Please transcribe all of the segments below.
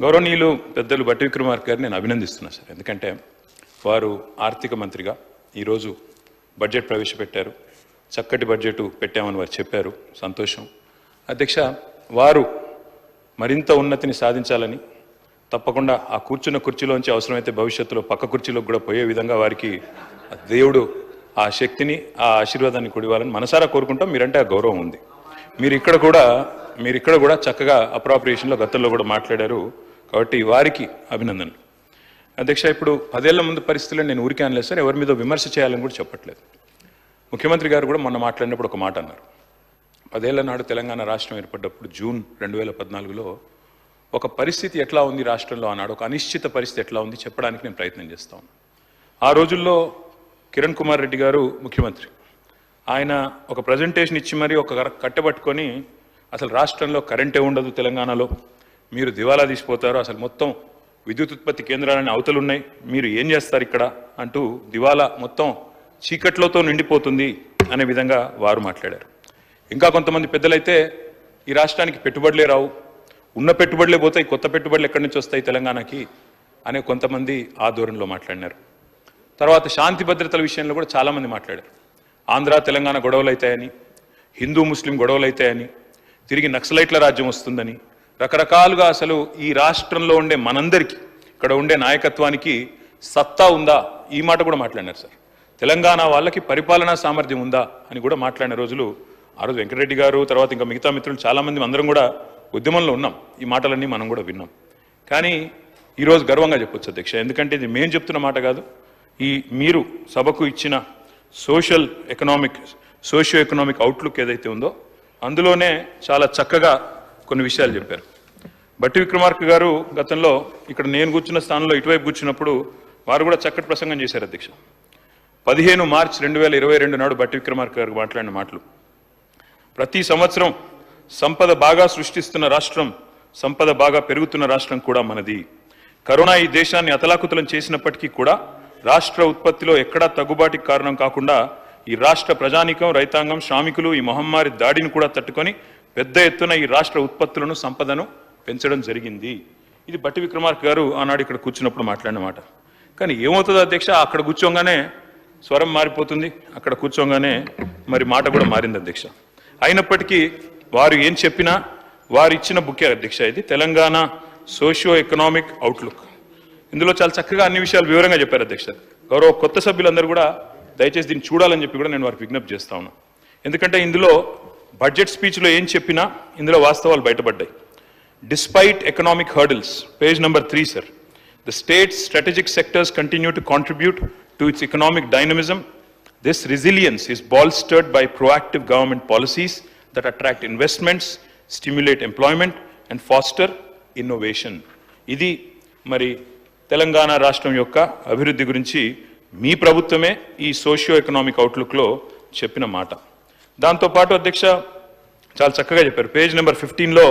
గౌరవనీయులు పెద్దలు బట్టి విక్రమార్క గారిని నేను అభినందిస్తున్నాను సార్. ఎందుకంటే వారు ఆర్థిక మంత్రిగా ఈరోజు బడ్జెట్ ప్రవేశపెట్టారు. చక్కటి బడ్జెట్ పెట్టామని వారు చెప్పారు. సంతోషం. అధ్యక్ష, వారు మరింత ఉన్నతిని సాధించాలని తప్పకుండా ఆ కూర్చున్న కుర్చీలోంచి అవసరమైతే భవిష్యత్తులో పక్క కుర్చీలోకి కూడా పోయే విధంగా వారికి దేవుడు ఆ శక్తిని ఆ ఆశీర్వాదాన్ని కొడివ్వాలని మనసారా కోరుకుంటాం. మీరంటే ఆ గౌరవం ఉంది. మీరు ఇక్కడ కూడా చక్కగా అప్రాప్రియేషన్లో గతంలో కూడా మాట్లాడారు. కాబట్టి వారికి అభినందనలు. అధ్యక్ష, ఇప్పుడు 10 ఏళ్ల ముందు పరిస్థితుల్లో నేను ఊరికే అనలేదు సార్, ఎవరి మీద విమర్శ చేయాలని కూడా చెప్పట్లేదు. ముఖ్యమంత్రి గారు కూడా మొన్న మాట్లాడినప్పుడు ఒక మాట అన్నారు. 10 ఏళ్ల నాడు తెలంగాణ రాష్ట్రం ఏర్పడ్డప్పుడు జూన్ 2014లో ఒక పరిస్థితి ఎట్లా ఉంది రాష్ట్రంలో అన్నాడు, ఒక అనిశ్చిత పరిస్థితి ఎట్లా ఉంది చెప్పడానికి నేను ప్రయత్నం చేస్తాను. ఆ రోజుల్లో కిరణ్ కుమార్ రెడ్డి గారు ముఖ్యమంత్రి. ఆయన ఒక ప్రజెంటేషన్ ఇచ్చి మరీ ఒక కట్టబట్టుకొని అసలు రాష్ట్రంలో కరెంటే ఉండదు, తెలంగాణలో మీరు దివాలా తీసిపోతారు, అసలు మొత్తం విద్యుత్ ఉత్పత్తి కేంద్రాలని అవతలున్నాయి, మీరు ఏం చేస్తారు ఇక్కడ అంటూ దివాలా మొత్తం చీకట్లతో నిండిపోతుంది అనే విధంగా వారు మాట్లాడారు. ఇంకా కొంతమంది పెద్దలైతే ఈ రాష్ట్రానికి పెట్టుబడులే రావు, ఉన్న పెట్టుబడులే పోతాయి, కొత్త పెట్టుబడులు ఎక్కడి నుంచి వస్తాయి తెలంగాణకి అనే కొంతమంది ఆ ధోరణిలో మాట్లాడినారు. తర్వాత శాంతి భద్రతల విషయంలో కూడా చాలామంది మాట్లాడారు. ఆంధ్ర తెలంగాణ గొడవలు అవుతాయని, హిందూ ముస్లిం గొడవలు అవుతాయని, తిరిగి నక్సలైట్ల రాజ్యం వస్తుందని రకరకాలుగా అసలు ఈ రాష్ట్రంలో ఉండే మనందరికీ ఇక్కడ ఉండే నాయకత్వానికి సత్తా ఉందా ఈ మాట కూడా మాట్లాడినారు సార్. తెలంగాణ వాళ్ళకి పరిపాలనా సామర్థ్యం ఉందా అని కూడా మాట్లాడిన రోజులు ఆ రోజు వెంకటరెడ్డి గారు, తర్వాత ఇంకా మిగతా మిత్రులు చాలామంది అందరం కూడా ఉద్యమంలో ఉన్నాం. ఈ మాటలన్నీ మనం కూడా విన్నాం. కానీ ఈరోజు గర్వంగా చెప్పొచ్చు అధ్యక్ష, ఎందుకంటే ఇది మేము చెప్తున్న మాట కాదు, ఈ మీరు సభకు ఇచ్చిన సోషియో ఎకనామిక్ అవుట్లుక్ ఏదైతే ఉందో అందులోనే చాలా చక్కగా కొన్ని విషయాలు చెప్పారు. బట్టి విక్రమార్క గారు గతంలో ఇక్కడ నేను కూర్చున్న స్థానంలో ఇటువైపు కూర్చున్నప్పుడు వారు కూడా చక్కటి ప్రసంగం చేశారు అధ్యక్ష. 15 మార్చి 2022 నాడు బట్టి విక్రమార్క గారు మాట్లాడిన మాటలు, ప్రతి సంవత్సరం సంపద బాగా సృష్టిస్తున్న రాష్ట్రం, సంపద బాగా పెరుగుతున్న రాష్ట్రం కూడా మనది. కరోనా ఈ దేశాన్ని అతలాకుతలం చేసినప్పటికీ కూడా రాష్ట్ర ఉత్పత్తిలో ఎక్కడా తగ్గుబాటికి కారణం కాకుండా ఈ రాష్ట్ర ప్రజానీకం, రైతాంగం, శ్రామికులు ఈ మహమ్మారి దాడిని కూడా తట్టుకొని పెద్ద ఎత్తున ఈ రాష్ట్ర ఉత్పత్తులను, సంపదను పెంచడం జరిగింది. ఇది బట్టి విక్రమార్క గారు ఆనాడు ఇక్కడ కూర్చున్నప్పుడు మాట్లాడిన మాట. కానీ ఏమవుతుందో అధ్యక్ష, అక్కడ కూర్చోగానే స్వరం మారిపోతుంది, అక్కడ కూర్చోగానే మరి మాట కూడా మారింది అధ్యక్ష. అయినప్పటికీ వారు ఏం చెప్పినా వారు ఇచ్చిన బుక్కే అధ్యక్ష ఇది, తెలంగాణ సోషియో ఎకనామిక్ అవుట్లుక్. ఇందులో చాలా చక్కగా అన్ని విషయాలు వివరంగా చెప్పారు అధ్యక్ష. గౌరవ కొత్త సభ్యులందరూ కూడా దయచేసి దీన్ని చూడాలని చెప్పి కూడా నేను వారికి విజ్ఞప్తి చేస్తా ఉన్నా. ఎందుకంటే ఇందులో బడ్జెట్ స్పీచ్లో ఏం చెప్పినా ఇందులో వాస్తవాలు బయటపడ్డాయి. Despite economic hurdles, page number 3 sir, the states strategic sectors continue to contribute to it's economic dynamism. This resilience is bolstered by proactive government policies that attract investments, stimulate employment and foster innovation. ఇది మరి తెలంగాణ రాష్ట్రం యొక్క అభివృద్ధి గురించి మీ ప్రభుత్వమే ఈ socio economic అవుట్లుక్లో చెప్పిన మాట. దాంతోపాటు అధ్యక్ష చాలా చక్కగా చెప్పారు. పేజ్ నెంబర్ 15లో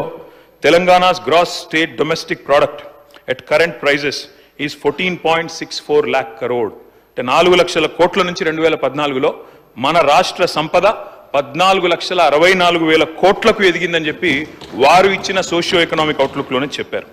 Telangana's gross state domestic product at current prices is 14.64 lakh crore. అంటే 4 లక్షల కోట్ల నుంచి 2014లో మన రాష్ట్ర సంపద 14,64,000 కోట్లకు ఎదిగిందని చెప్పి వారు ఇచ్చిన సోషియో ఎకనామిక్ అవుట్లుక్లోనే చెప్పారు.